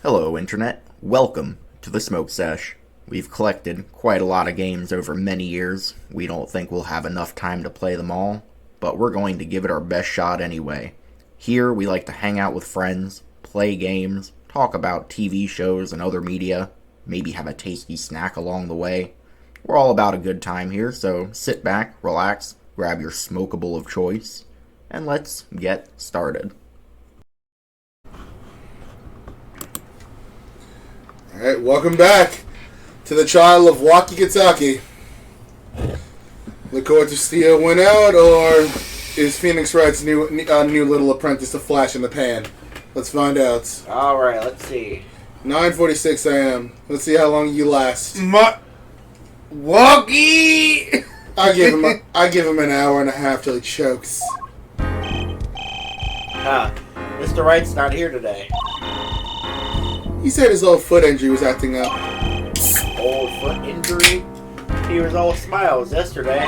Hello, Internet. Welcome to the Smoke Sesh. We've collected quite a lot of games over many years. We don't think we'll have enough time to play them all, but we're going to give it our best shot anyway. Here, we like to hang out with friends, play games, talk about TV shows and other media, maybe have a tasty snack along the way. We're all about a good time here, so sit back, relax, grab your smokable of choice, and let's get started. Alright, welcome back to the trial of Waukee, Kentucky. The courts of steel went out, or is Phoenix Wright's new little apprentice a flash in the pan? Let's find out. Alright, let's see. 9:46 a.m. Let's see how long you last. Waukee! I give him an hour and a half till he chokes. Mr. Wright's not here today. He said his old foot injury was acting up. Old foot injury? He was all smiles yesterday.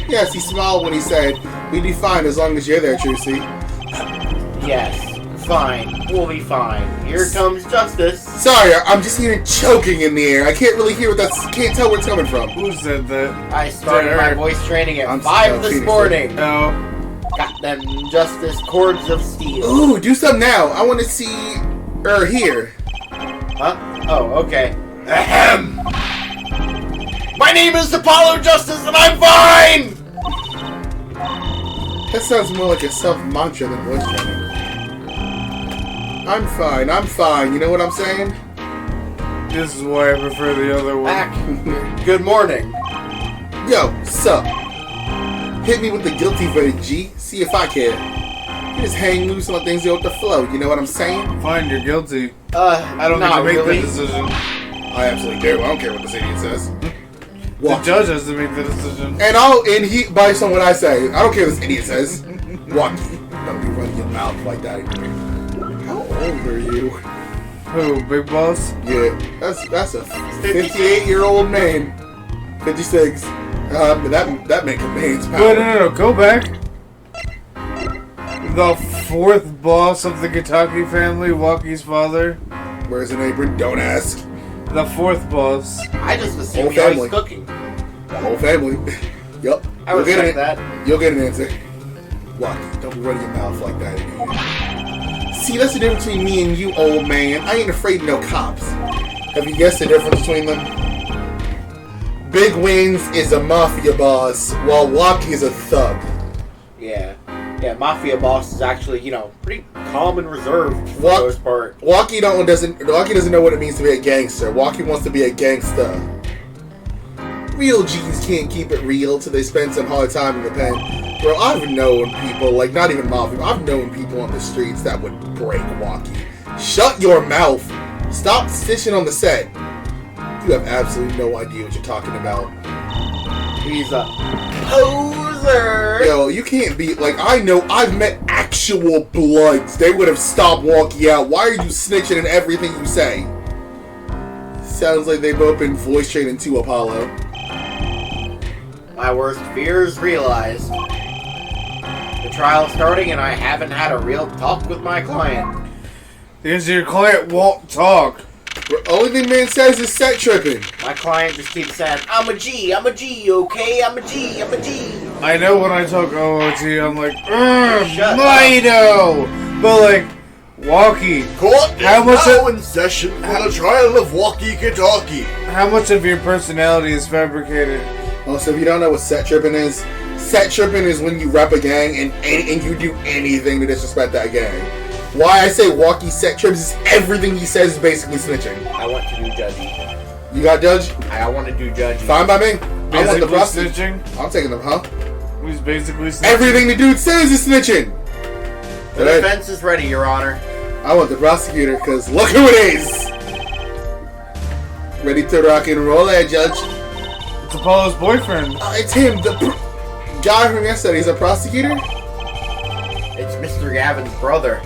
Yes, he smiled when he said, "We'd be fine as long as you're there, Trucy." Yes, fine. We'll be fine. Here comes justice. Sorry, I'm just hearing choking in the air. I can't really hear can't tell where it's coming from. Who said that? I started my voice training at I'm 5 this Phoenix morning. No. Got them justice cords of steel. Ooh, do something now. I want to see here. Huh? Oh, okay. Ahem! My name is Apollo Justice and I'm fine! That sounds more like a self-mantra than voice training. I'm fine. You know what I'm saying? This is why I prefer the other one. Back. Good morning. Yo, sup? Hit me with the guilty verdict, G. See if I care. You just hang loose and let things go with the flow. You know what I'm saying? Fine, you're guilty. I don't get to make really. the decision. I absolutely do. I don't care what this idiot says. The judge has to make the decision. And he, based on what I say, I don't care what this idiot says. Waukee, don't be running your mouth like that. How old are you? Who, Big Boss? Yeah, that's a 58-year-old man. 56. That man commands power. No, go back. The fourth boss of the Kentucky family, Waukee's father. Where's an apron? Don't ask. The fourth boss. I just assumed Whole he likes family. cooking. The whole family. Yup. I respect that. You'll get an answer. Waukee, don't be running your mouth like that again. See, that's the difference between me and you, old man. I ain't afraid of no cops. Have you guessed the difference between them? Big Wings is a mafia boss, while Waukee is a thug. Yeah. Yeah, Mafia Boss is actually, pretty calm and reserved for the most part. Waukee doesn't know what it means to be a gangster. Waukee wants to be a gangsta. Real G's can't keep it real till they spend some hard time in the pen. Bro, I've known people, like not even mafia, I've known people on the streets that would break Waukee. Shut your mouth. Stop stitching on the set. You have absolutely no idea what you're talking about. He's a poser. Yo, you can't be like, I know I've met actual bloods. They would have stopped Waukee out. Why are you snitching in everything you say? Sounds like they've both been voice training to Apollo. My worst fears realized. The trial's starting and I haven't had a real talk with my client. Because your client won't talk. The only thing man says is set tripping. My client just keeps saying, I'm a G, okay? I'm a G. I know when I talk OOT, I'm like, Shut Mido! But like, Waukee. Court is How much now in session for the trial of Waukee, Kentucky. How much of your personality is fabricated? Oh, so if you don't know what set tripping is when you rep a gang and you do anything to disrespect that gang. Why I say Waukee set trips is everything he says is basically snitching. I want to do judgy. You got judge? I want to do judgy. Fine by me. I want the Basically prosecutor. snitching? I'm taking them, huh? He's basically snitching. Everything the dude says is snitching. The defense is ready, Your Honor. I want the prosecutor, because look who it is! Ready to rock and roll there, Judge. It's Apollo's boyfriend. It's him, the guy from yesterday. He's a prosecutor? It's Mr. Gavin's brother.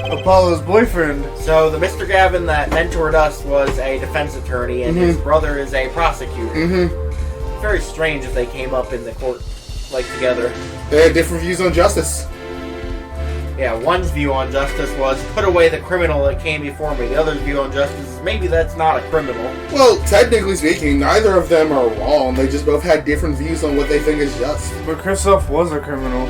Apollo's boyfriend. So the Mr. Gavin that mentored us was a defense attorney and his brother is a prosecutor. Mm-hmm. Very strange if they came up in the court, together. They had different views on justice. one's view on justice was put away the criminal that came before me. The other's view on justice is maybe that's not a criminal. Well, technically speaking, neither of them are wrong. They just both had different views on what they think is just. But Kristoff was a criminal.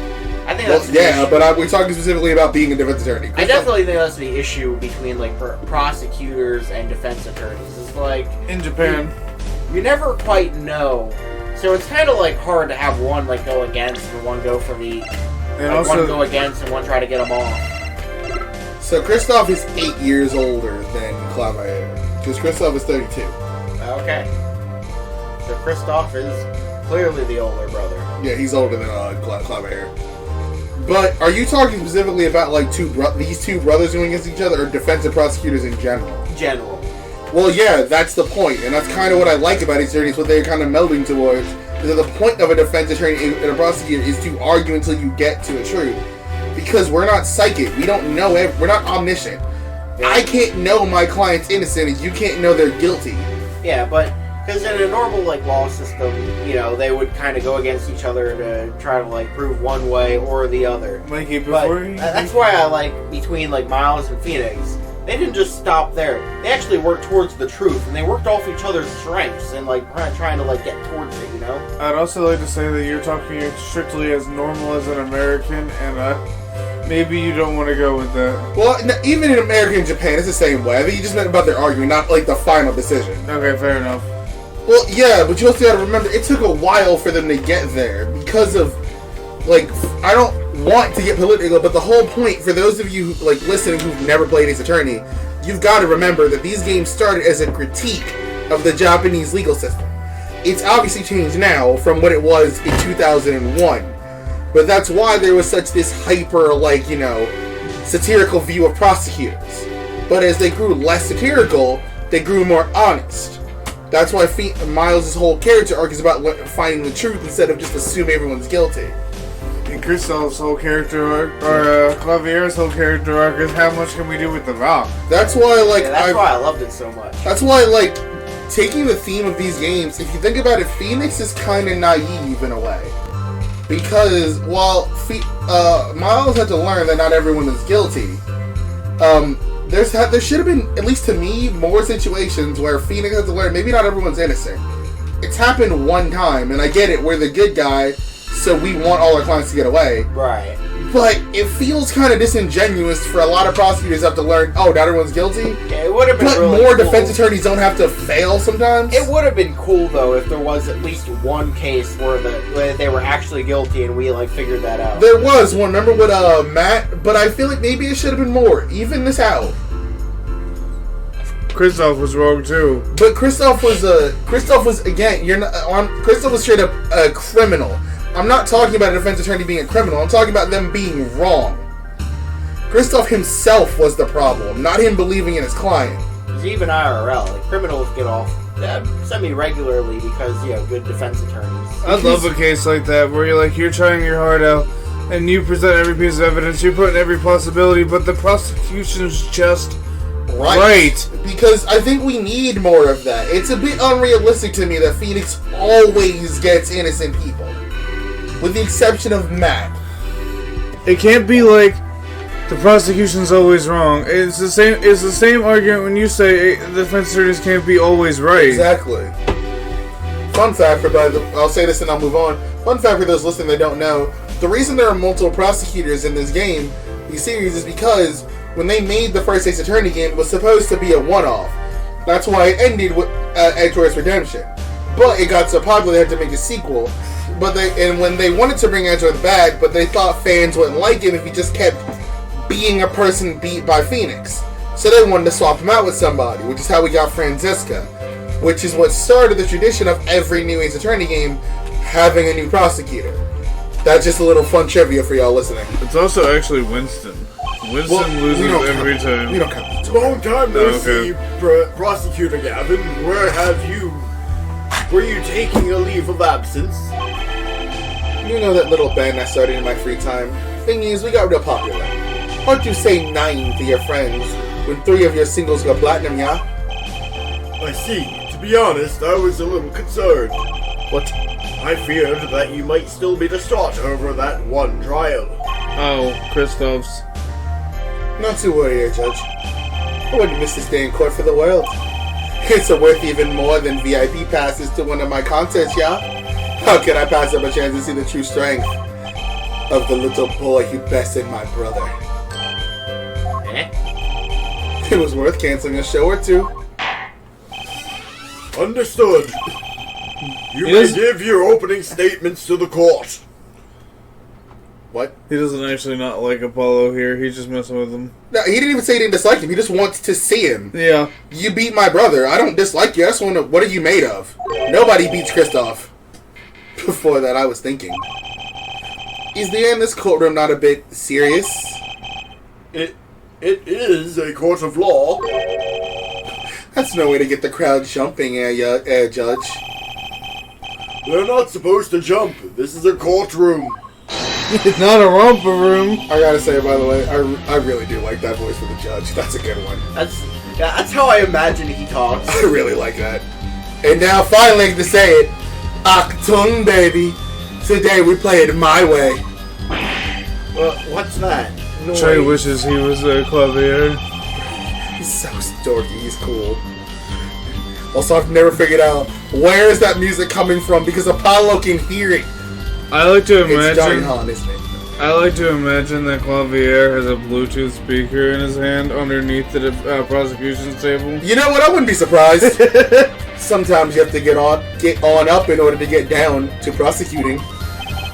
I think Well, that's yeah, but we're talking specifically about being a defense attorney. I definitely think that's the issue between like prosecutors and defense attorneys. It's like In Japan. you never quite know, so it's kind of like hard to have one like go against and one go for the. And Like also, one go against and one try to get them off. So Kristoff is 8 years older than Clavier, because Kristoff is 32. Okay. So Kristoff is clearly the older brother. Yeah, he's older than Clavier. But are you talking specifically about like these two brothers going against each other, or defensive prosecutors in general? General. Well, yeah, that's the point, and that's kind of what I like about these attorneys. What they're kind of melding towards is that the point of a defense attorney and a prosecutor is to argue until you get to the truth. Because we're not psychic, we don't know. We're not omniscient. I can't know my client's innocent, and you can't know they're guilty. Yeah, but because in a normal like law system, you know, they would kind of go against each other to try to like prove one way or the other. Mikey, But before you... that's why I like between like Miles and Phoenix. They didn't just stop there. They actually worked towards the truth, and they worked off each other's strengths and like trying to like get towards it. You know. I'd also like to say that you're talking strictly as normal as an American, and maybe you don't want to go with that. Well, even in America and Japan, it's the same way. I think you just meant about their arguing, not like the final decision. Okay, fair enough. Well, yeah, but you also gotta remember, it took a while for them to get there because of, like, I don't want to get political, but the whole point, for those of you, like, listening who've never played Ace Attorney, you've gotta remember that these games started as a critique of the Japanese legal system. It's obviously changed now from what it was in 2001, but that's why there was such this hyper, like, you know, satirical view of prosecutors. But as they grew less satirical, they grew more honest. That's why Miles' whole character arc is about finding the truth instead of just assuming everyone's guilty. And Kristoff's whole character arc, or Clavier's whole character arc, is how much can we do with the rock? That's why, like, Yeah, that's why I loved it so much. That's why, like, taking the theme of these games, if you think about it, Phoenix is kind of naive in a way. Because while Miles had to learn that not everyone is guilty, there should have been, at least to me, more situations where Phoenix had to learn maybe not everyone's innocent. It's happened one time, and I get it, we're the good guy, so we want all our clients to get away. Right. But it feels kind of disingenuous for a lot of prosecutors to have to learn, oh, not everyone's guilty. Yeah, it would have been But really more cool. defense attorneys don't have to fail sometimes. It would have been cool though if there was at least one case where they were actually guilty and we like figured that out. There was one, remember with Matt? But I feel like maybe it should have been more. Even this out. Kristoff was wrong too. But Kristoff was again, Kristoff was straight up a criminal. I'm not talking about a defense attorney being a criminal. I'm talking about them being wrong. Kristoff himself was the problem, not him believing in his client. Because even IRL, like criminals get off semi-regularly because, you know, good defense attorneys. I love a case like that where you're trying your heart out and you present every piece of evidence, you put in every possibility, but the prosecution's just right. Because I think we need more of that. It's a bit unrealistic to me that Phoenix always gets innocent people. With the exception of Matt. It can't be like the prosecution's always wrong. It's the same argument when you say the defense attorneys can't be always right. Exactly. Fun fact I'll say this and I'll move on. Fun fact for those listening that don't know, the reason there are multiple prosecutors in this game, these series, is because when they made the first Ace Attorney game, it was supposed to be a one-off. That's why it ended with Edgeworth's Redemption. But it got so popular they had to make a sequel. And when they wanted to bring Edgeworth back, but they thought fans wouldn't like him if he just kept being a person beat by Phoenix. So they wanted to swap him out with somebody, which is how we got Franziska. Which is what started the tradition of every new Ace Attorney game having a new prosecutor. That's just a little fun trivia for y'all listening. It's also actually Winston. Winston loses every time. We don't count. Long time no Okay. see, Prosecutor Gavin. Were you taking a leave of absence? You know that little band I started in my free time? Thing is, we got real popular. Why'd you say 9 to your friends when 3 of your singles got platinum, yeah? I see. To be honest, I was a little concerned. What? I feared that you might still be distraught over that one trial. Oh, Kristoff's. Not too worried here, Judge. I wouldn't miss this day in court for the world. It's worth even more than VIP passes to one of my contests, yeah? How can I pass up a chance to see the true strength of the little boy who bested my brother? It was worth canceling a show or two. Understood. You may give your opening statements to the court. What? He doesn't actually not like Apollo here. He's just messing with him. No, he didn't even say he didn't dislike him. He just wants to see him. Yeah. You beat my brother. I don't dislike you. I just want to... What are you made of? Nobody beats Kristoff. Before that, I was thinking. Is the air in this courtroom not a bit serious? It is a court of law. That's no way to get the crowd jumping, Judge. They're not supposed to jump. This is a courtroom. It's not a romper room. I gotta say, by the way, I really do like that voice for the judge. That's a good one. That's how I imagine he talks. I really like that. And now, finally, I get to say it. Achtung, baby. Today we play it my way. What's that? Trey wishes he was a Clavier. He's so dorky. He's cool. Also, I've never figured out where is that music coming from because Apollo can hear it. I like to It's Johnny imagine. Hahn, isn't it? I like to imagine that Clavier has a Bluetooth speaker in his hand underneath the prosecution's table. You know what? I wouldn't be surprised. Sometimes you have to get on up in order to get down to prosecuting.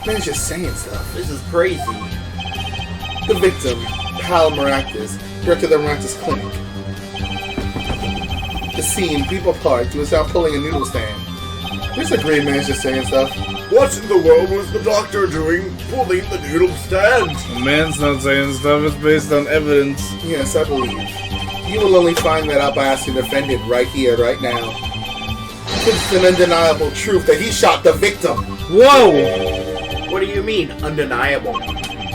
Man's just saying stuff. This is crazy. The victim, Hal Maractus, director of the Maractus Clinic. The scene, people parked. He was out pulling a noodle stand. There's a great man just saying stuff. What in the world was the doctor doing pulling the noodle stand? The man's not saying stuff. It's based on evidence. Yes, I believe. You will only find that out by asking the defendant right here, right now. It's an undeniable truth that he shot the victim. Whoa! What do you mean, undeniable?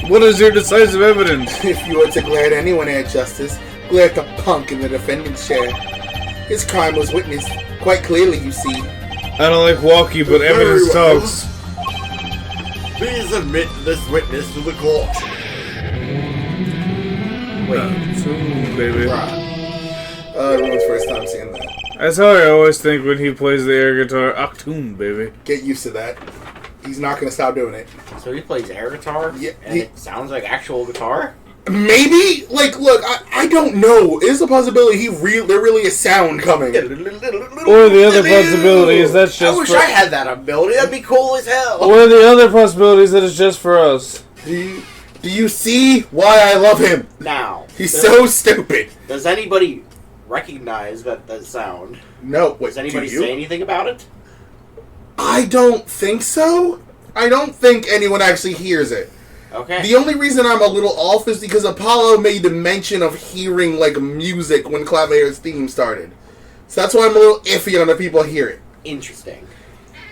What is your decisive evidence? If you were to glare at anyone at justice, glare at the punk in the defendant's chair. His crime was witnessed quite clearly, you see. I don't like walkie, but Very evidence well. talks. Please admit this witness to the court. Baby. Everyone's first time seeing that. That's how I always think when he plays the air guitar. Achtung, baby. Get used to that. He's not going to stop doing it. So he plays air guitar? Yeah, And it sounds like actual guitar? Maybe? Like, look, I don't know. It is a possibility there really is sound coming. Or the other possibility is that's I just wish for... I had that ability. That'd be cool as hell. Or the other possibility is that it's just for us. Do you see why I love him? Now, He's so stupid. does anybody recognize that sound? No, wait, Does anybody do you? say anything about it? I don't think so. I don't think anyone actually hears it. Okay. The only reason I'm a little off is because Apollo made the mention of hearing, like, music when Clavier's theme started. So that's why I'm a little iffy on if people hear it. Interesting.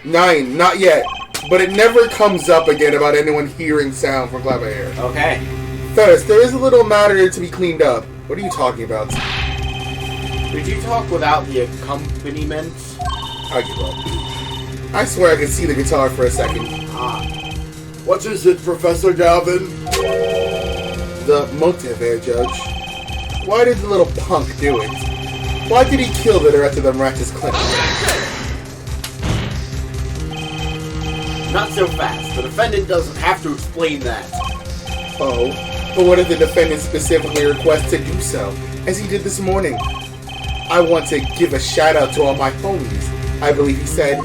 9, not yet. But it never comes up again about anyone hearing sound from Clavier. Okay. First, there is a little matter to be cleaned up. What are you talking about? Did you talk without the accompaniment? I give up. I swear I can see the guitar for a second. What is it, Professor Galvin? The motive there, Judge. Why did the little punk do it? Why did he kill the director of the Maractus Clinic? Not so fast. The defendant doesn't have to explain that. Oh, but what if the defendant specifically requests to do so, as he did this morning? I want to give a shout out to all my homies, I believe he said.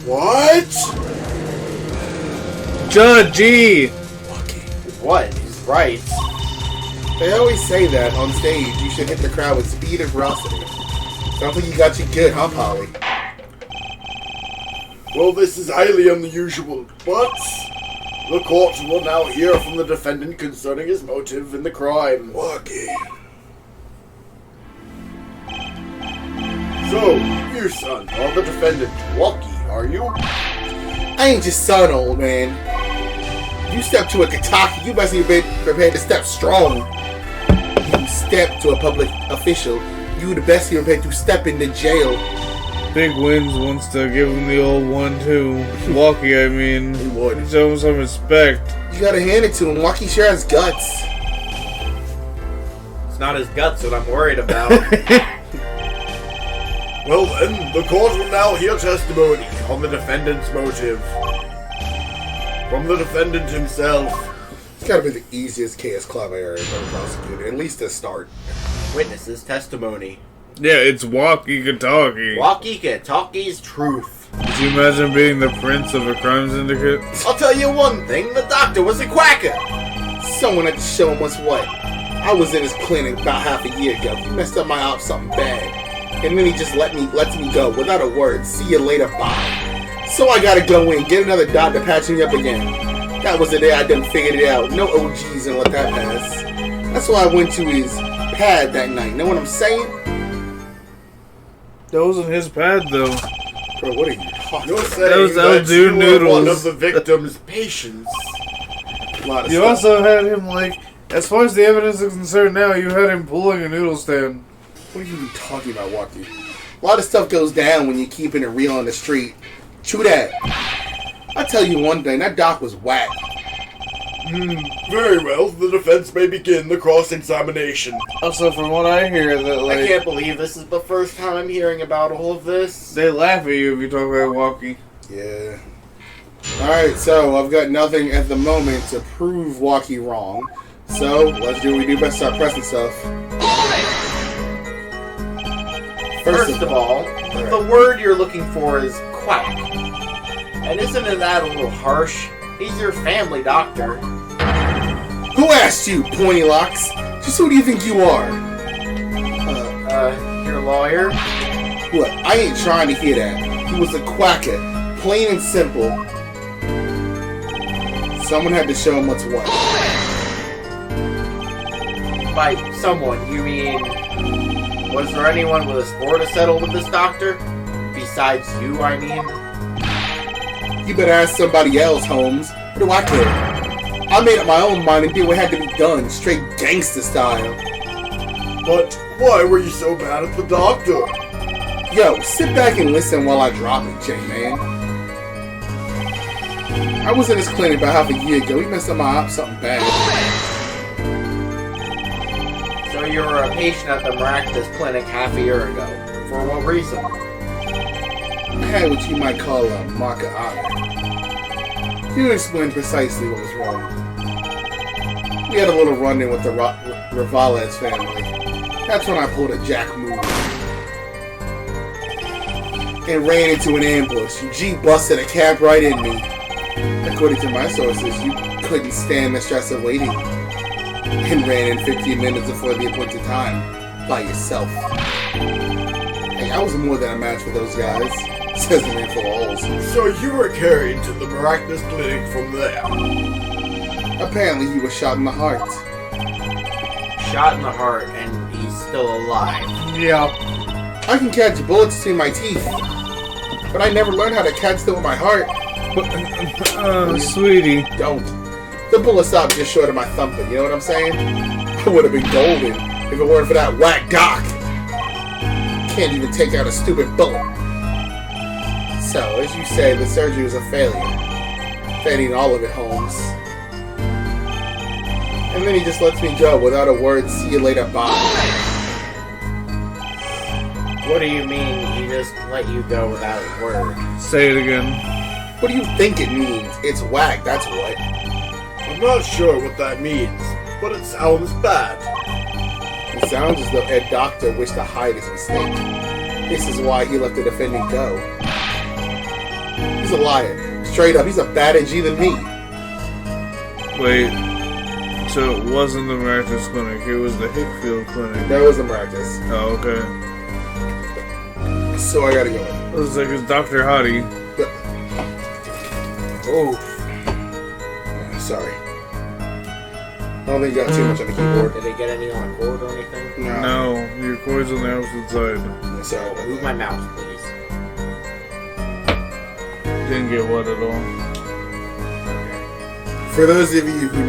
What? Judge G! What? He's right. They always say that on stage you should hit the crowd with speed and ferocity. Sounds like you got you good, huh, Polly? Well, this is highly unusual, but the court will now hear from the defendant concerning his motive in the crime. Lucky. So, you son are the defendant, Walkie, are you? I ain't just son, old man. You step to a Kentucky, you must be prepared to step strong. You step to a public official, you the best you're prepared to step into jail. Big Wins wants to give him the old 1-2. Walkie, I mean. He would. Show him some respect. You gotta hand it to him. Lucky sure has guts. It's not his guts that I'm worried about. Well then, the court will now hear testimony on the defendant's motive. From the defendant himself. It's gotta be the easiest case club area ever prosecuted, at least to start. Witness's testimony. Yeah, it's walkie-talkie. Walkie-talkie's truth. Could you imagine being the prince of a crime syndicate? I'll tell you one thing, the doctor was a quacker. Someone had to show him what's what. I was in his clinic about half a year ago. He messed up my op something bad. And then he just lets me go without a word. See you later, bye. So I gotta go in, get another doctor patching me up again. That was the day I done figured it out. No OGs and let that pass. That's why I went to his pad that night. Know what I'm saying? That wasn't his pad, though. Bro, what are you talking You're about? saying That was that Aldo you were Noodles. one of the victim's patients. A lot of You stuff. also had him, like, as far as the evidence is concerned now, you had him pulling a noodle stand. What are you even talking about, Walkie? A lot of stuff goes down when you're keeping it real on the street. True that. I'll tell you one thing, that doc was whack. Very well, the defense may begin the cross-examination. Also, from what I hear, that, I can't believe this is the first time I'm hearing about all of this. they laugh at you if you talk about walkie. Yeah. Alright, so I've got nothing at the moment to prove Walkie wrong. So, let's do what we do best, start pressing stuff. First of all, the word you're looking for is quack. And isn't that a little harsh? He's your family doctor. Who asked you, Pointy Locks? Just who do you think you are? Your lawyer? Look, I ain't trying to hear that. He was a quacker. Plain and simple. Someone had to show him what's what. By someone, you mean... Was there anyone with a score to settle with this doctor? Besides you, I mean? You better ask somebody else, Holmes. What do I care? I made up my own mind and did what had to be done, straight gangster style. But why were you so mad at the doctor? Yo, sit back and listen while I drop it, J-Man. I was in his clinic about half a year ago. He messed up my op something bad. So you were a patient at the Miraculous Clinic half a year ago. For what reason? I had what you might call a mark of honor. He didn't explain precisely what was wrong. We had a little run-in with the Rivales family. That's when I pulled a jack move. And ran into an ambush. G busted a cab right in me. According to my sources, you couldn't stand the stress of waiting. And ran in 15 minutes before the appointed time. By yourself. Hey, I was more than a match for those guys. Says the man full of holes. So you were carried to the Miraculous Clinic from there. Apparently he was shot in the heart. Shot in the heart, and he's still alive. Yeah. I can catch bullets between my teeth. But I never learned how to catch them with my heart. Sweetie. Don't. The bullet stopped just short of my thumping, you know what I'm saying? I would have been golden if it weren't for that whack doc. Can't even take out a stupid bullet. So, as you say, the surgery was a failure. Fading all of it, Holmes. And then he just lets me go without a word, see you later, bye. What do you mean he just let you go without a word? Say it again. What do you think it means? It's whack, that's what. I'm not sure what that means, but it sounds bad. It sounds as though Ed Doctor wished to hide his mistake. This is why he let the defendant go. He's a liar. Straight up, he's a badder G than me. Wait. So it wasn't the Miraculous Clinic, it was the Hickfield Clinic. That was a practice. Oh, okay. So I gotta go. It was like it's Dr. Hottie. Oh. Sorry. I don't think you got too much on the keyboard. Did it get any on a cord or anything? No, your cord's on the opposite side. Sorry about Move that. my mouse, please. Didn't get wet at all. For those of you who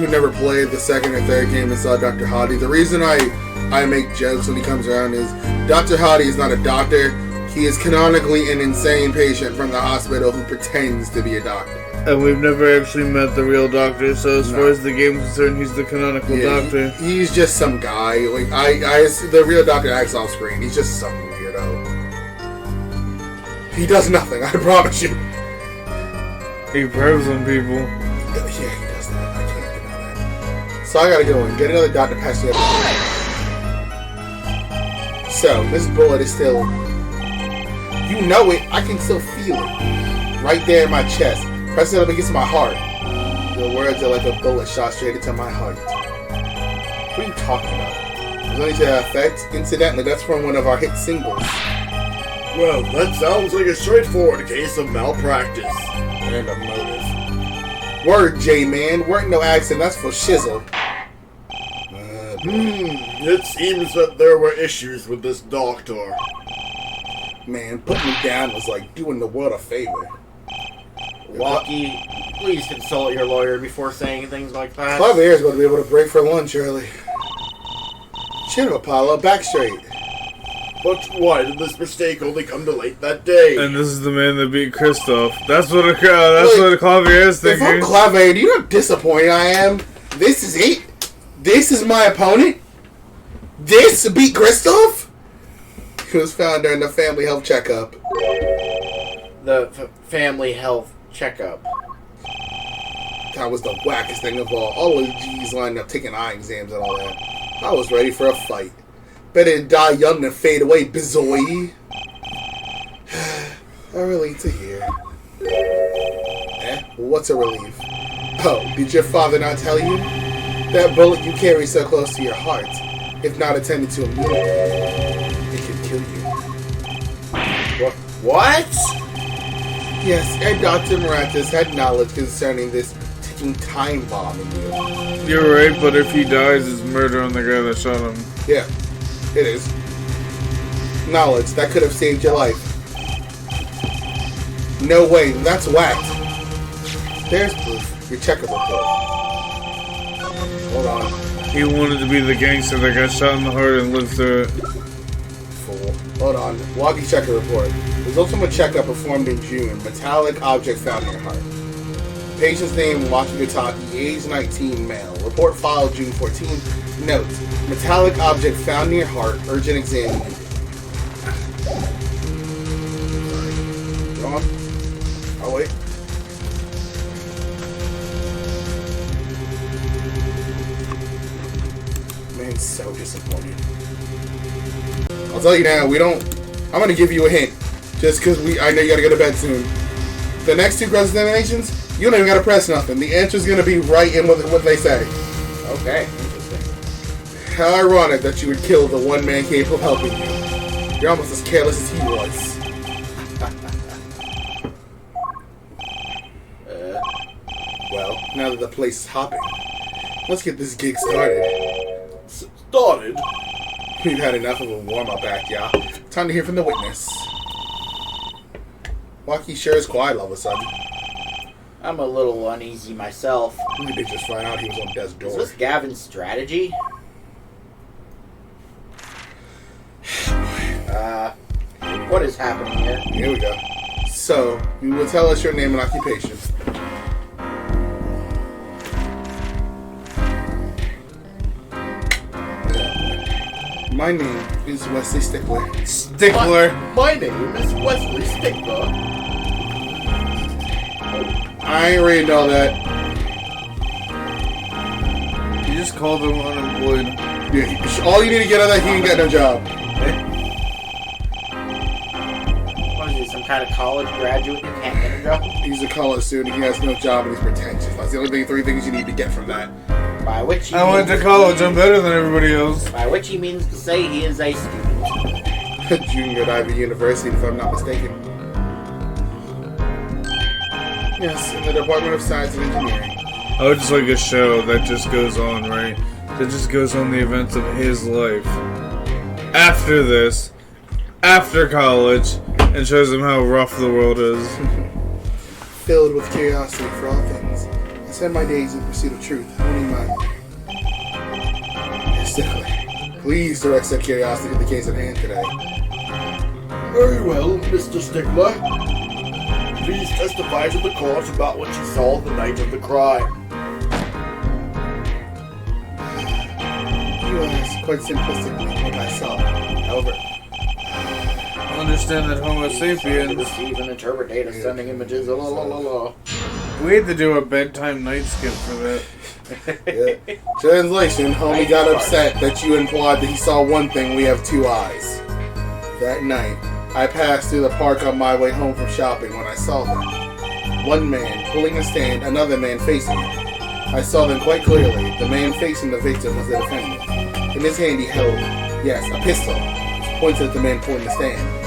never played the second or third game and saw Dr. Hottie, the reason I make jokes when he comes around is Dr. Hottie is not a doctor. He is canonically an insane patient from the hospital who pretends to be a doctor. And we've never actually met the real Doctor, so as far as the game is concerned, he's the canonical Doctor. He's just some guy. Like the real Doctor acts off screen. He's just some weirdo. He does nothing. I promise you. He pervs on people. Yeah, he does that. I can't deny that. So I gotta go and get another Doctor past the other. So this bullet is still. You know it. I can still feel it. Right there in my chest. Press it up against my heart. The words are like a bullet shot straight into my heart. What are you talking about? There's only to that effect. Incidentally, that's from one of our hit singles. Well, that sounds like a straightforward case of malpractice. And a motive. Word, J-Man. Weren't no accident. That's for shizzle. It seems that there were issues with this doctor. Man, putting me down was like doing the world a favor. Walkie, please consult your lawyer before saying things like that. Clavier's going to be able to break for lunch early. Chin up, Apollo. Back straight. But why did this mistake only come to late that day? And this is the man that beat Kristoff. That's what a Clavier is thinking. If I'm Clavier, do you know how disappointed I am? This is it? This is my opponent? This beat Kristoff? He was found during the family health checkup. The family health checkup. That was the wackest thing of all. All those G's lined up taking eye exams and all that. I was ready for a fight. Better to die young than fade away, bizoy. A relief to hear. What's a relief? Oh, did your father not tell you? That bullet you carry so close to your heart, if not attended to immediately, it could kill you. What? Yes, and Dr. Maratas had knowledge concerning this ticking time bomb in you. You're right, but if he dies, it's murder on the guy that shot him. Yeah, it is. Knowledge that could have saved your life. No way, that's whacked. There's proof. Your checkup report. Hold on. He wanted to be the gangster that got shot in the heart and lived through it. Fool. Hold on. Walkie checkup report. Results from a checkup performed in June. Metallic object found in your heart. Patient's name, Walkie Gataki, age 19, male. Report filed June 14th. Note. Metallic object found in your heart. Urgent exam needed. Go on. I'll wait. Man, so disappointed. I'll tell you now, I'm gonna give you a hint. Just because I know you gotta go to bed soon. The next two cross examinations, you don't even gotta press nothing. The answer's gonna be right in what they say. Okay, interesting. How ironic that you would kill the one man capable of helping you. You're almost as careless as he was. Well, now that the place is hopping, let's get this gig started. Started? We've had enough of a warm-up act, yeah. Time to hear from the witness. Walkie sure is quiet all of a sudden. I'm a little uneasy myself. We did just find out he was on death's Is door. this Gavin's strategy? What is happening here? Here we go. So, you will tell us your name and occupation. My name is Wesley Stickler. Stickler. My name is Wesley Stickler. I ain't reading all that. You just called him unemployed. Yeah, all you need to get out of that, he ain't got no job. What is he, some kind of college graduate who can't get a job? He's a college student, he has no job, and he's pretentious. That's the only three things you need to get from that. By which he I went to college. I'm better than everybody else. By which he means to say he is a student. Junior at Ivy University, if I'm not mistaken. Yes, in the Department of Science and Engineering. I would just like a show that just goes on, right? That just goes on the events of his life. After this, after college, and shows him how rough the world is. Filled with curiosity for all things. I spend my days in pursuit of truth. Only mine. Stickler, please direct that curiosity to the case at hand today. Very well, Mr. Stickler. Please testify to the court about what you saw the night of the crime. You asked quite simplistically what I saw. However, Understand that Homo sapiens. Receive and interpret data, sending images. La, la, la, la. We had to do a bedtime night skip for that. yeah. Translation, homie got upset that you implied that he saw one thing, we have two eyes. That night, I passed through the park on my way home from shopping when I saw them. One man pulling a stand, another man facing it. I saw them quite clearly. The man facing the victim was the defendant. In his hand he held, yes, a pistol, which pointed at the man pulling the stand.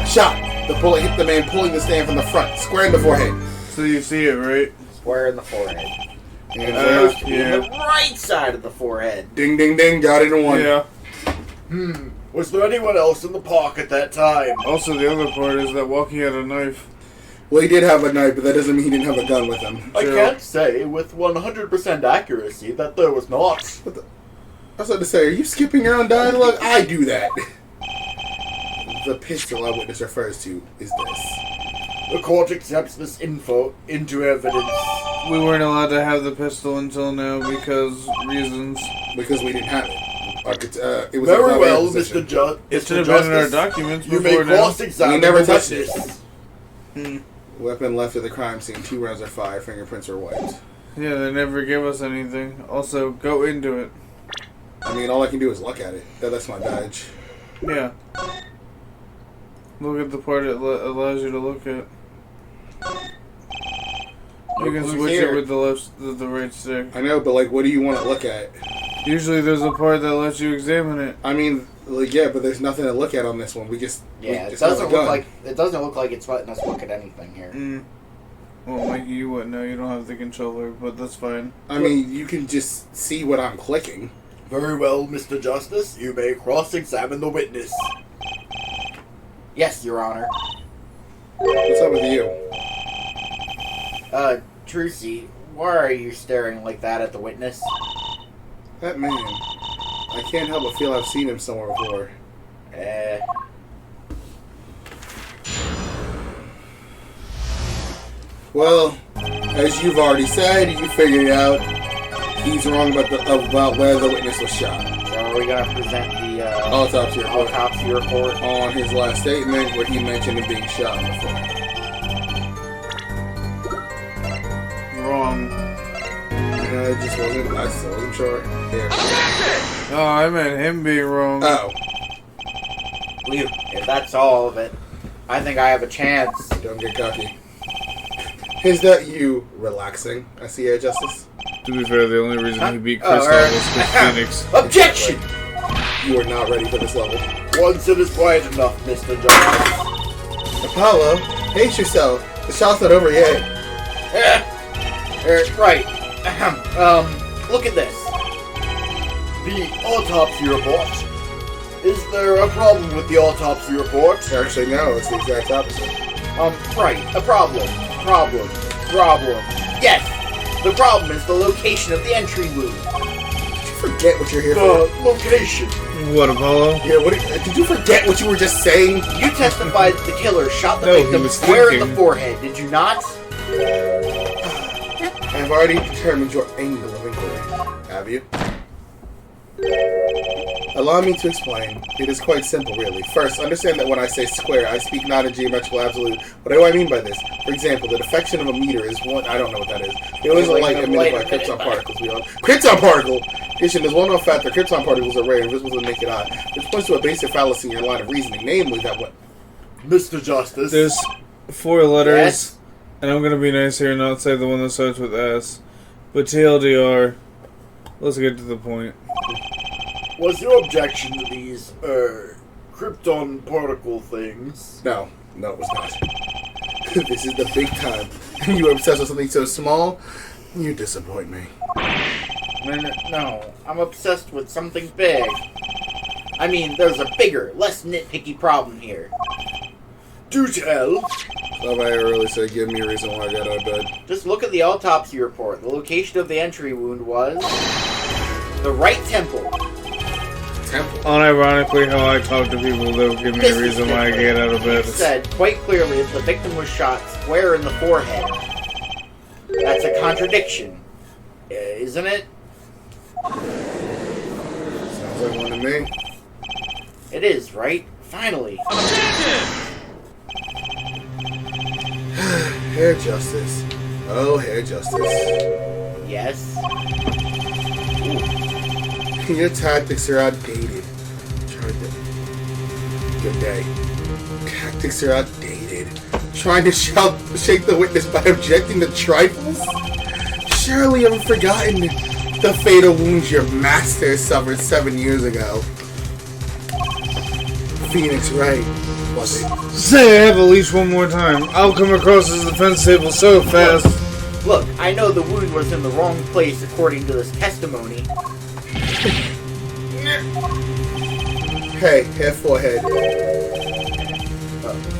Shot! The bullet hit the man pulling the stand from the front, square in the forehead. So you see it, right? Square in the forehead. And Supposed to be yeah. the right side of the forehead. ding, ding, ding, got it in one. Yeah. Was there anyone else in the park at that time? Also, the other part is that Walkie had a knife. Well, he did have a knife, but that doesn't mean he didn't have a gun with him. I Sure. can't say with 100% accuracy that there was not. I was about to say, are you skipping your own dialogue? I do that. The pistol our witness refers to is this. The court accepts this info into evidence. We weren't allowed to have the pistol until now because reasons. Because we didn't have it. It was Very a well, possession. It should Mr. have been in our Justice. documents You may before now. cross-examine We never the touched witness. Weapon left at the crime scene. 2 rounds are fired. Fingerprints are wiped. Yeah, they never give us anything. Also, go into it. I mean, all I can do is look at it. That's my badge. Yeah. Look at the part it allows you to look at. You can Who's switch here? it with the right stick. I know, but like, what do you want to look at? Usually there's a part that lets you examine it. I mean, like, yeah, but there's nothing to look at on this one. We just Yeah, it just have a doesn't gun. look like it's letting us look at anything here. Well, Mikey, you wouldn't know. You don't have the controller, but that's fine. I mean, you can just see what I'm clicking. Very well, Mr. Justice. You may cross-examine the witness. Yes, Your Honor. What's up with you? Trucy, why are you staring like that at the witness? That man. I can't help but feel I've seen him somewhere before. Well, as you've already said, you figured it out. He's wrong about where the witness was shot. So are we gonna present the, Autopsy report. autopsy report? On his last statement, where he mentioned him being shot in the foot. Wrong. It just wasn't. I still wasn't sure. Here. Oh, I meant him being wrong. Oh, If that's all of it, I think I have a chance. don't get cocky. Is that you relaxing? I see, Air Justice. To be fair, the only reason he beat Oh, Crystal alright. was because Phoenix. Objection! You are not ready for this level. Once it is quiet enough, Mr. Justice. Apollo, pace yourself. The shot's not over yet. Right. Look at this. The autopsy report. Is there a problem with the autopsy report? Actually, no. It's the exact opposite. Right. A problem. Problem. Yes! The problem is the location of the entry wound. Did you forget what you're here for? The location. What, Apollo? Yeah. Did you forget what you were just saying? You testified that the killer shot the No, he victim was square in the thinking. forehead, did you not? I've already determined your angle of inquiry. Have you? Allow me to explain. It is quite simple, really. First, understand that when I say square, I speak not in geometrical absolute. What do I mean by this? For example, the deflection of a meter is one. I don't know what that is. The only Wait, light wait, emitted by wait, krypton wait. particles. Krypton particle! Addition, there's one known fact that krypton particles are rare and visible to the naked eye, which points to a basic fallacy in your line of reasoning, namely that what. Mr. Justice. There's 4 letters, Yes? and I'm gonna be nice here and not say the one that starts with S. But TLDR, let's get to the point. Was your objection to these, krypton particle things? No, it was not. This is the big time. You are obsessed with something so small, you disappoint me. No, I'm obsessed with something big. I mean, there's a bigger, less nitpicky problem here. Do tell. Love I really said, give me a reason why I got out of bed. Just look at the autopsy report. The location of the entry wound was the right temple. temple. Unironically, how I talk to people, they'll give me a reason why I get out of bed. It said quite clearly that the victim was shot square in the forehead. That's a contradiction, isn't it? Sounds like one to me. It is, right? Finally. Hair justice. Oh, hair justice. Yes. Your tactics are outdated. Good day. Tactics are outdated. Trying to shake the witness by objecting to trifles? Surely you haven't forgotten the fatal wounds your master suffered 7 years ago. Phoenix Wright, was it? Say I have at least one more time. I'll come across this defense table so fast. Look, I know the wound was in the wrong place according to this testimony. Hey, head forehead.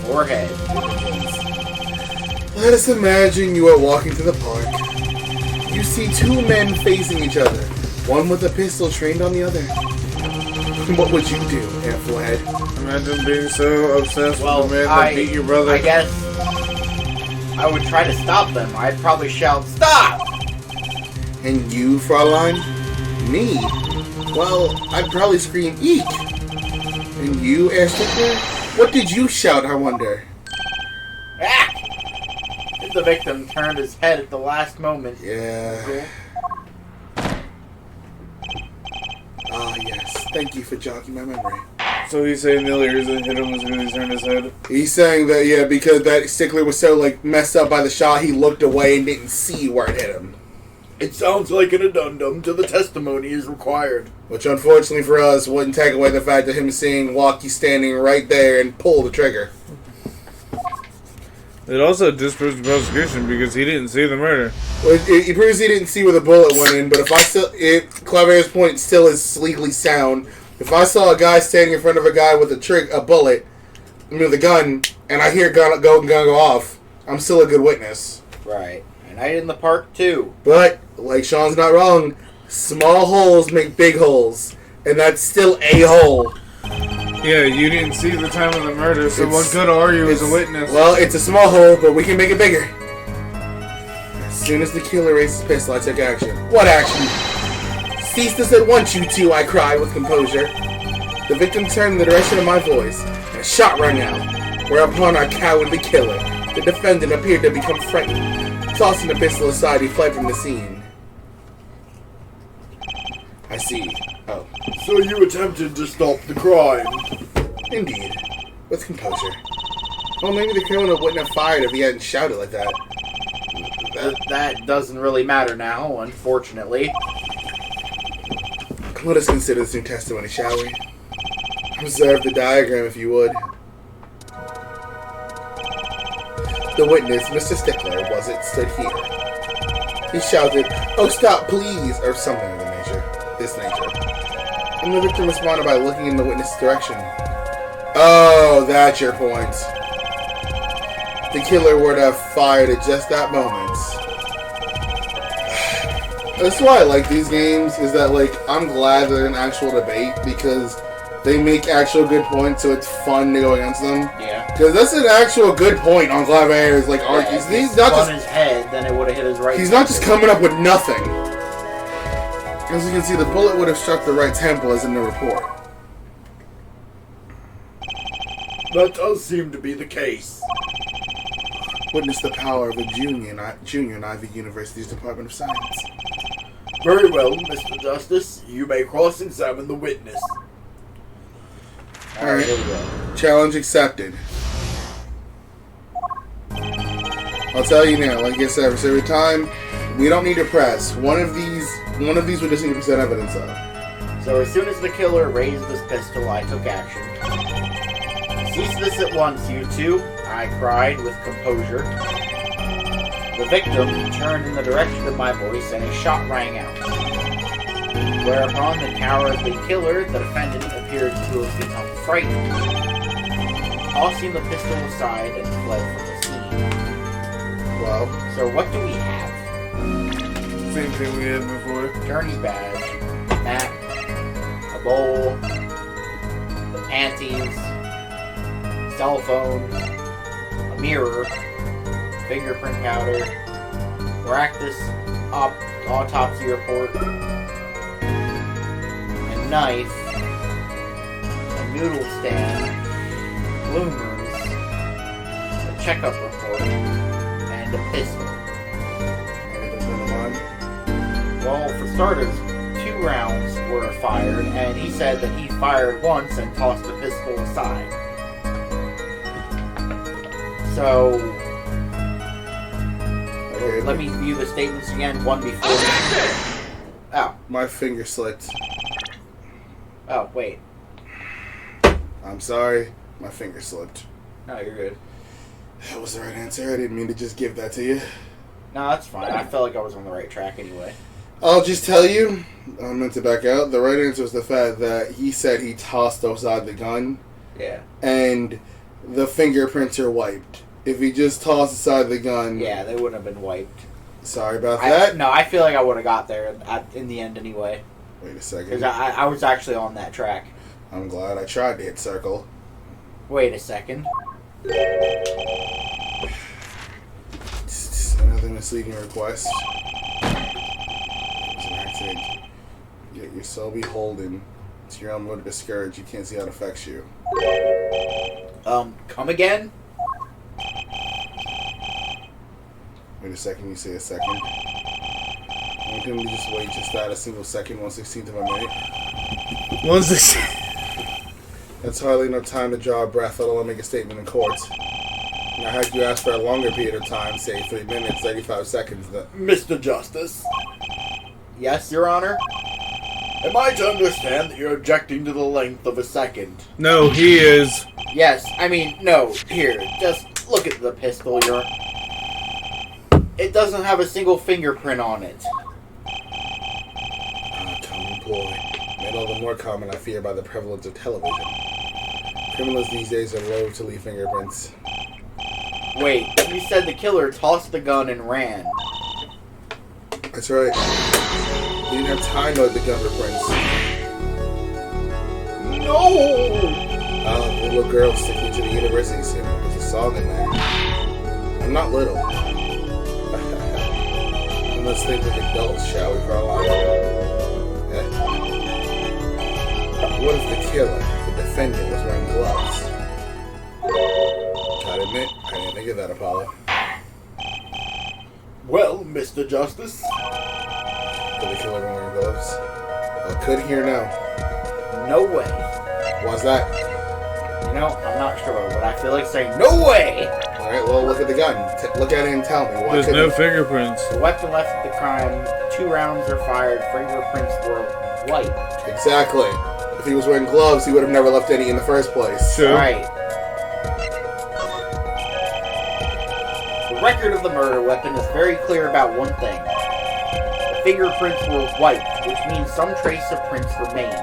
Forehead. Let us imagine you are walking through the park. You see two men facing each other, one with a pistol trained on the other. What would you do, head forehead? Imagine being so obsessed Well, with the man that beat your brother. I guess I would try to stop them. I'd probably shout, "Stop!" And you, Fraulein? Me? Well, I'd probably scream, "Eek!" And you, Air Stickler? What did you shout, I wonder? Ah! The victim turned his head at the last moment. Yeah. Ah, yes. Thank you for jogging my memory. So he's saying the only reason hit him was because he turned his head. He's saying that, yeah, because that Stickler was so, messed up by the shot, he looked away and didn't see where it hit him. It sounds like an addendum to the testimony is required. Which, unfortunately for us, wouldn't take away the fact of him seeing Walkie standing right there and pull the trigger. It also disproves the prosecution because he didn't see the murder. Well, it proves he didn't see where the bullet went in, but if I still... Claver's point still is legally sound. If I saw a guy standing in front of a guy with a bullet, with a gun, and I hear gun go off, I'm still a good witness. Right. And night in the park, too. But, like Sean's not wrong, small holes make big holes. And that's still a hole. Yeah, you didn't see the time of the murder, so what good are you as a witness? Well, it's a small hole, but we can make it bigger. As soon as the killer raised his pistol, I took action. What action? Cease this at once, you two, I cried with composure. The victim turned in the direction of my voice, and a shot rang out, whereupon our cowardly killer, the defendant, appeared to become frightened. Tossing the pistol aside, he fled from the scene. I see. Oh. So you attempted to stop the crime? Indeed. With composure. Well, maybe the criminal wouldn't have fired if he hadn't shouted like that. That doesn't really matter now, unfortunately. Let us consider this new testimony, shall we? Observe the diagram, if you would. The witness, Mr. Stickler, was it, stood here. He shouted, "Oh, stop, please," or something of this nature. And the victim responded by looking in the witness' direction. Oh, that's your point. The killer would have fired at just that moment. That's why I like these games, is that, I'm glad they're an actual debate, because they make actual good points, so it's fun to go against them. Yeah. Because that's an actual good point on Claver's, argues. He's not just... his head, then it would have hit his right. He's not just coming up with nothing. As you can see, the bullet would have struck the right temple, as in the report. That does seem to be the case. Witness the power of a junior in Ivy University's Department of Science. Very well, Mr. Justice. You may cross-examine the witness. Alright. Challenge accepted. I'll tell you now, like I said, every time, we don't need to press. One of these we just need to present evidence of. So as soon as the killer raised his pistol, I took action. Cease this at once, you two, I cried with composure. The victim turned in the direction of my voice and a shot rang out. Whereupon the cowardly killer, the defendant, appeared to have become frightened, tossing the pistol aside and fled from the scene. Well, so what do we have? Same thing we had before. Journey badge, map, a bowl, the panties, cell phone, a mirror, fingerprint powder, practice autopsy report, a knife, a noodle stand, bloomers, a checkup report, and a pistol. Anything going on? Well, for starters, 2 rounds were fired, and he said that he fired once and tossed the pistol aside. So, Okay, let me view the statements again, one before. Oh, my finger slipped. oh, wait. I'm sorry, my finger slipped. No, you're good. That was the right answer. I didn't mean to just give that to you. No, that's fine. I felt like I was on the right track anyway. I'll just tell you, I meant to back out. The right answer was the fact that he said he tossed aside the gun, Yeah. and the fingerprints are wiped. If he just tossed aside the gun, Yeah, they wouldn't have been wiped. sorry about that. No, I feel like I would have got there in the end anyway. Wait a Because second. I was actually on that track. I'm glad I tried to hit circle. Wait a second. Another misleading request. It's an accident. Get your soul beholden to your own motive discouraged. You can't see how it affects you. Come again? Wait a second, you say a second. I'm going to just wait just that a single second, 1/16th of a minute. 160. That's hardly enough time to draw a breath, let alone make a statement in court. Now, had you asked for a longer period of time, say 3 minutes, 35 seconds, then... Mr. Justice, Yes, Your Honor? am I to understand that you're objecting to the length of a second? No, he is. Yes, I mean, no. Here, just look at the pistol, It doesn't have a single fingerprint on it. Common ploy. Made all the more common, I fear, by the prevalence of television. Criminals these days are loath to leave fingerprints. Wait, you said the killer tossed the gun and ran. That's right. He didn't have time to let the gun prints. No! The little girl sticking me to the university soon. There's a song in there. I'm not little. Let's think like adults, shall we, Caroline? What if the killer, the defendant, was wearing gloves? Gotta admit, I didn't think of that, Apollo. Well, Mr. Justice, Could the killer been wearing gloves? Well, could he or no? No way. Why's that? You know, I'm not sure, but I feel like saying no way! Alright, well, look at the gun. Look at it and tell me. Why There's couldn't no he? fingerprints. The weapon left at the crime, 2 rounds are fired, fingerprints were white. Exactly. If he was wearing gloves, he would have never left any in the first place. Sure. Right. The record of the murder weapon is very clear about one thing. The fingerprints were white, which means some trace of prints remained.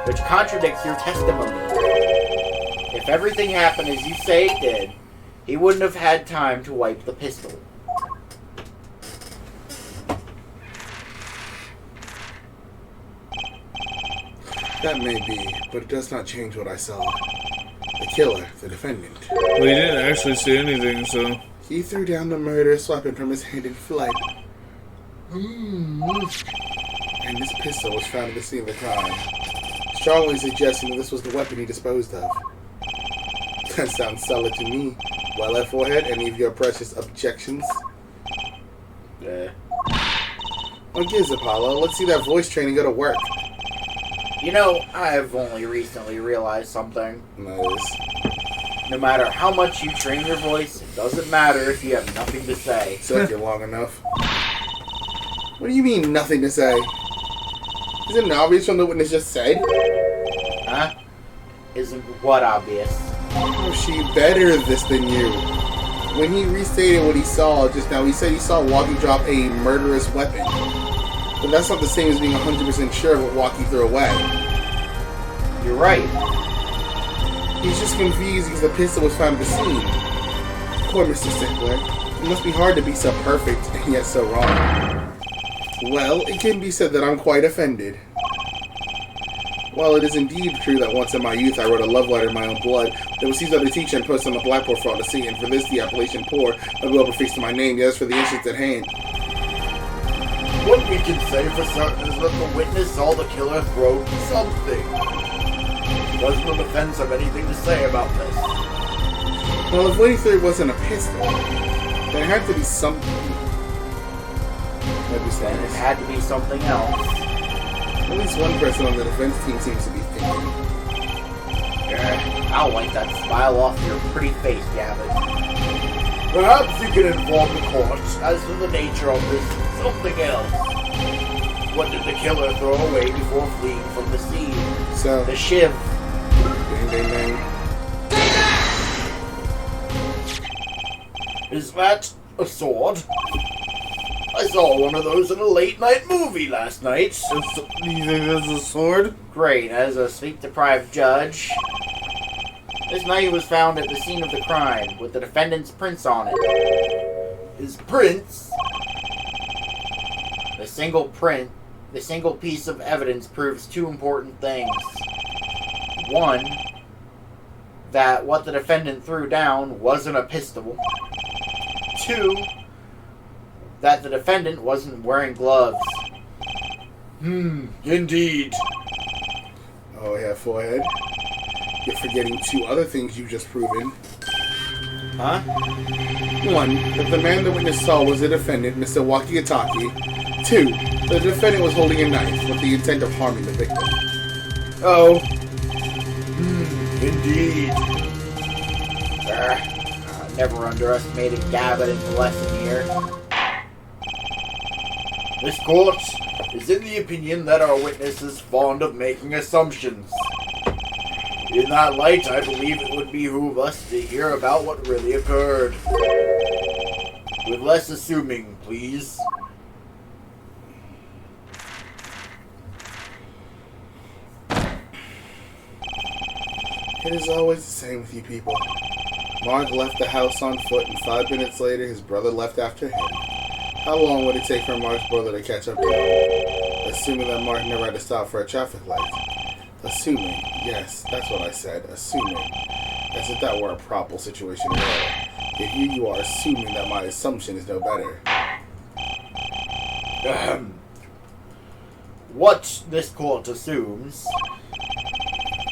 Which contradicts your testimony. If everything happened as you say it did, he wouldn't have had time to wipe the pistol. That may be, but it does not change what I saw. The killer, the defendant. Well, he didn't actually say anything, so. He threw down the murderous weapon from his hand and fled. And this pistol was found at the scene of the crime, strongly suggesting that this was the weapon he disposed of. That sounds solid to me. Well, that forehead, any of your precious objections? What gives, Apollo? Let's see that voice training go to work. You know, I've only recently realized something. Nice. No matter how much you train your voice, it doesn't matter if you have nothing to say. Took you long enough. What do you mean, nothing to say? Isn't it obvious from the witness just said? Huh? Isn't what obvious? Oh, she better this than you. When he restated what he saw just now, he said he saw Walkie drop a murderous weapon. But that's not the same as being 100% sure of what Walkie threw away. You're right. He's just confused because the pistol was found at the scene. Poor Mr. Stickler. It must be hard to be so perfect and yet so wrong. Well, it can be said that I'm quite offended. While it is indeed true that once in my youth I wrote a love letter in my own blood that was seized by the teacher and posted on the blackboard for all to see, and for this the appellation poor will be overfixed to my name, yes, for the instance at hand. What we can say for certain is that the witness saw the killer throw something. Does the defense have anything to say about this? Well, if what he threw wasn't a pistol, there had to be something. Then it had to be something else. At least one person on the defense team seems to be thinking. I'll wipe that smile off your pretty face, Gavin. Perhaps you can inform the court as to the nature of this something else. What did the killer throw away before fleeing from the scene? So, The shiv. ding, ding, ding. Is that a sword? I saw one of those in a late-night movie last night. Do you think that's a sword? Great, as a sleep-deprived judge. This knife was found at the scene of the crime, with the defendant's prints on it. His prints? The single piece of evidence proves two important things. One, that what the defendant threw down wasn't a pistol. Two, that the defendant wasn't wearing gloves. Indeed. Oh yeah, forehead. You're forgetting two other things you just proven. Huh? One, that the man the witness saw was the defendant, Mr. Wakigataki. Two, the defendant was holding a knife with the intent of harming the victim. Oh. Indeed. Never underestimated Gavin in the lesson here. This court is in the opinion that our witness is fond of making assumptions. In that light, I believe it would behoove us to hear about what really occurred. With less assuming, please. It is always the same with you people. Mark left the house on foot, and 5 minutes later his brother left after him. How long would it take for Mark's brother to catch up to him? Assuming that Mark never had to stop for a traffic light. Assuming, yes, that's what I said, assuming. As if that were a probable situation at all. Yet here you are assuming that my assumption is no better. What this court assumes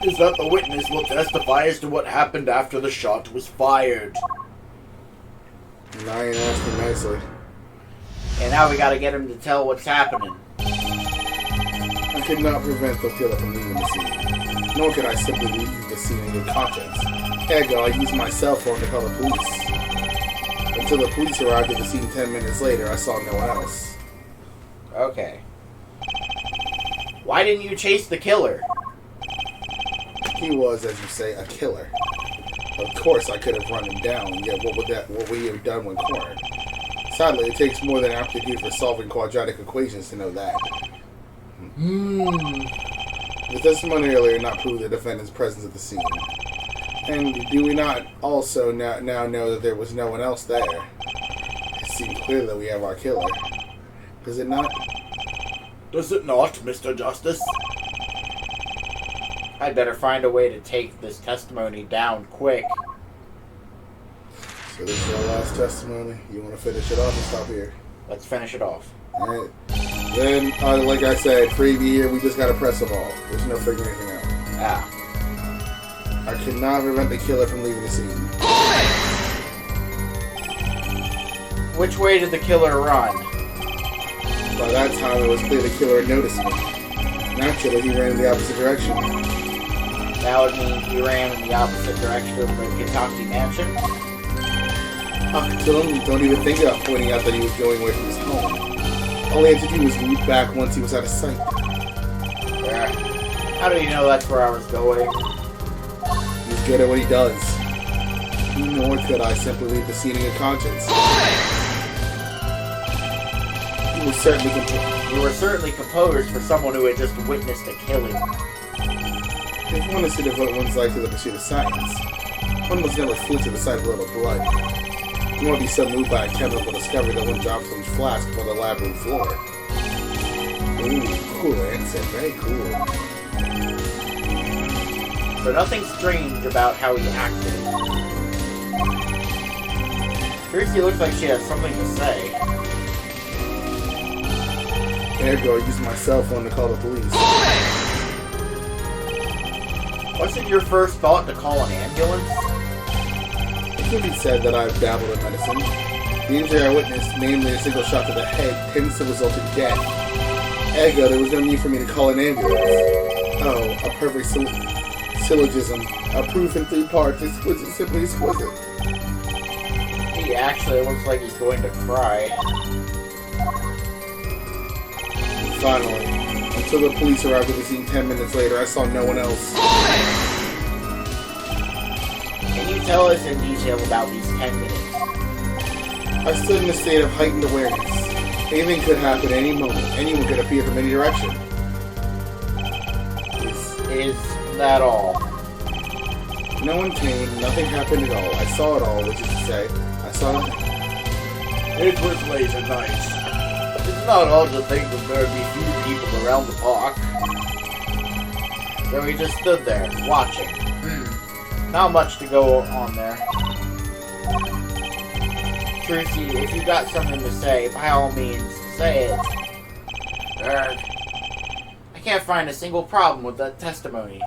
is that the witness will testify as to what happened after the shot was fired. Now you're asking nicely. And now we gotta get him to tell what's happening. I could not prevent the killer from leaving the scene. Nor could I simply leave the scene in good conscience. Ergo, I used my cell phone to call the police. Until the police arrived at the scene 10 minutes later, I saw no one else. Okay. Why didn't you chase the killer? He was, as you say, a killer. Of course I could have run him down, yet what would he have done when cornered? Sadly, it takes more than aptitude for solving quadratic equations to know that. The testimony earlier not proved the defendant's presence at the scene. And do we not also now know that there was no one else there? It seems clear that we have our killer. Does it not? Does it not, Mr. Justice? I'd better find a way to take this testimony down quick. So this is our last testimony. You want to finish it off and stop here? Let's finish it off. Alright. Then, like I said, freebie here, we just gotta press them all. There's no figuring anything out. Ah. I cannot prevent the killer from leaving the scene. Which way did the killer run? By that time, it was clear the killer had noticed me. Naturally, he ran in the opposite direction. That would mean he ran in the opposite direction of the Kentucky mansion. Don't even think about pointing out that he was going away from his home. All he had to do was leap back once he was out of sight. Yeah. How do you know that's where I was going? He's good at what he does. Nor could I simply leave the scene in good conscience. He was certainly composed. You were certainly composed for someone who had just witnessed a killing. If one is to devote one's life to the pursuit of science, one must never flee to the sight of a little blood. You won't be so moved by a chemical discovery that one drops from his flask on the lab room floor. Ooh, cool answer. Very cool. So nothing strange about how he acted. Tracy looks like she has something to say. There you go, using my cell phone to call the police. Wasn't your first thought to call an ambulance? It can be said that I've dabbled in medicine. The injury I witnessed, namely a single shot to the head, tends to result in death. Ergo, there was no need for me to call an ambulance. Oh, a perfect syllogism. A proof in 3 parts. Exquisite, simply exquisite. He actually looks like he's going to cry. Finally, until the police arrived at the scene 10 minutes later, I saw no one else. Can you tell us in detail about these 10 minutes? I stood in a state of heightened awareness. Anything could happen at any moment. Anyone could appear from any direction. Is that all? No one came, nothing happened at all. I saw it all, which is to say, I saw nothing. It was late at night. It's not odd to think that there'd be few people around the park. So he just stood there, watching. Not much to go on there. Trucy, if you got something to say, by all means, say it. Urgh. I can't find a single problem with that testimony.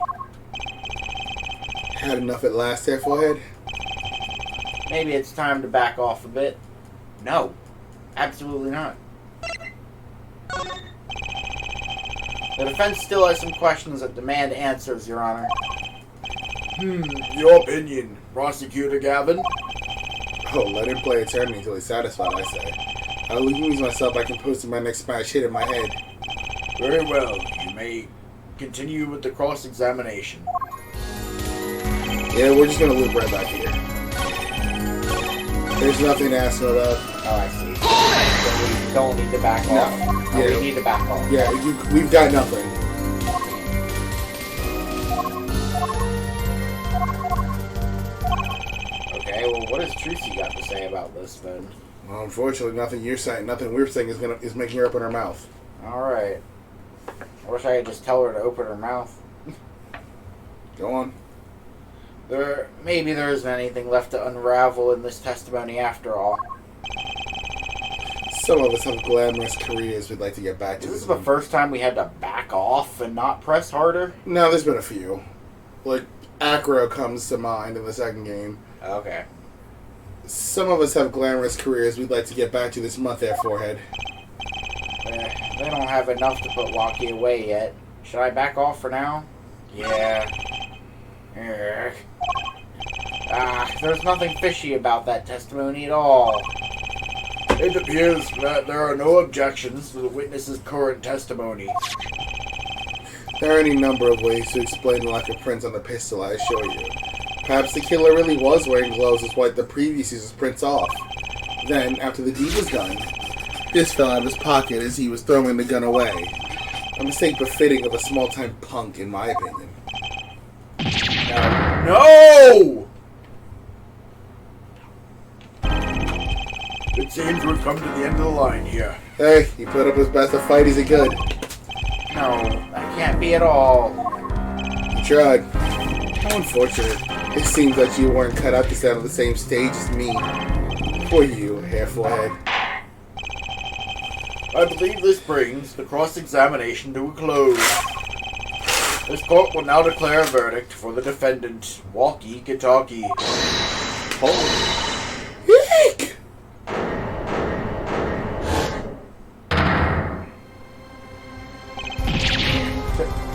Had enough at last, there, forehead? Maybe it's time to back off a bit. No. Absolutely not. The defense still has some questions that demand answers, Your Honor. Your opinion, Prosecutor Gavin? Oh, let him play attorney until he's satisfied, I say. I'll amuse myself by composing my next smash hit in my head. Very well. You may continue with the cross-examination. Yeah, we're just gonna loop right back here. There's nothing to ask him about. Oh, I see. So we don't need to back No. off. Oh, Yeah. we need to back off. Yeah, we've got nothing. Okay, well, what has Trucy got to say about this, then? Well, unfortunately, nothing you're saying, nothing we're saying is making her open her mouth. Alright. I wish I could just tell her to open her mouth. Go on. Maybe there isn't anything left to unravel in this testimony after all. Some of us have glamorous careers we'd like to get back to. This is the first time we had to back off and not press harder? No, there's been a few. Like, Acro comes to mind in the second game. Okay. Some of us have glamorous careers we'd like to get back to this month, there, forehead. They don't have enough to put Walkie away yet. Should I back off for now? Yeah. Ugh. There's nothing fishy about that testimony at all. It appears that there are no objections to the witness's current testimony. There are any number of ways to explain the lack of prints on the pistol, I assure you. Perhaps the killer really was wearing gloves which wiped the previous user's prints off. Then, after the deed was done, this fell out of his pocket as he was throwing the gun away. A mistake befitting of a small-time punk, in my opinion. No! It seems we've come to the end of the line here. Hey, he put up his best to fight as he could. No, that can't be at all. He tried. How unfortunate. It seems that you weren't cut out to stand on the same stage as me. Poor you, hair forehead. I believe this brings the cross-examination to a close. This court will now declare a verdict for the defendant, Walkie Kitaki. Eek!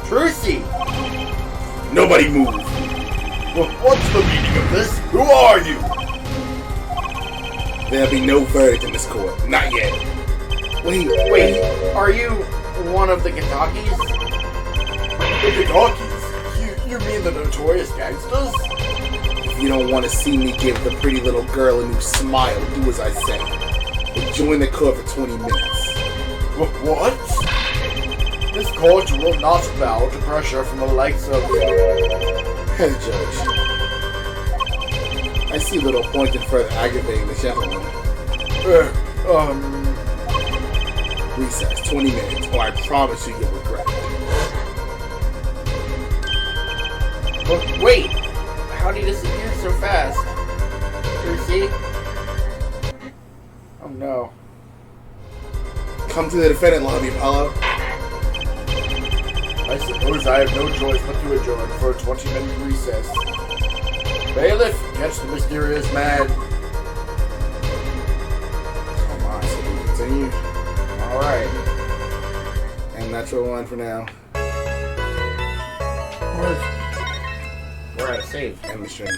Trucy! Nobody move! What's the meaning of this? Who are you? There'll be no verdict in this court. Not yet. Wait, are you one of the Kitakis? The Kitakis? You mean the notorious gangsters? If you don't want to see me give the pretty little girl a new smile, do as I say. But join the court for 20 minutes. What? This court will not bow to pressure from the likes of... Head judge. I see little point in further aggravating the gentleman. Recess, 20 minutes, or I promise you you'll regret it. But wait! How did he disappear so fast? Percy? Oh no. Come to the defendant lobby, Apollo. I suppose I have no choice but to adjourn for a 20-minute recess. Bailiff, catch the mysterious man. Come on, so we continue. Alright. And natural one for now. We're at a save. End the stream.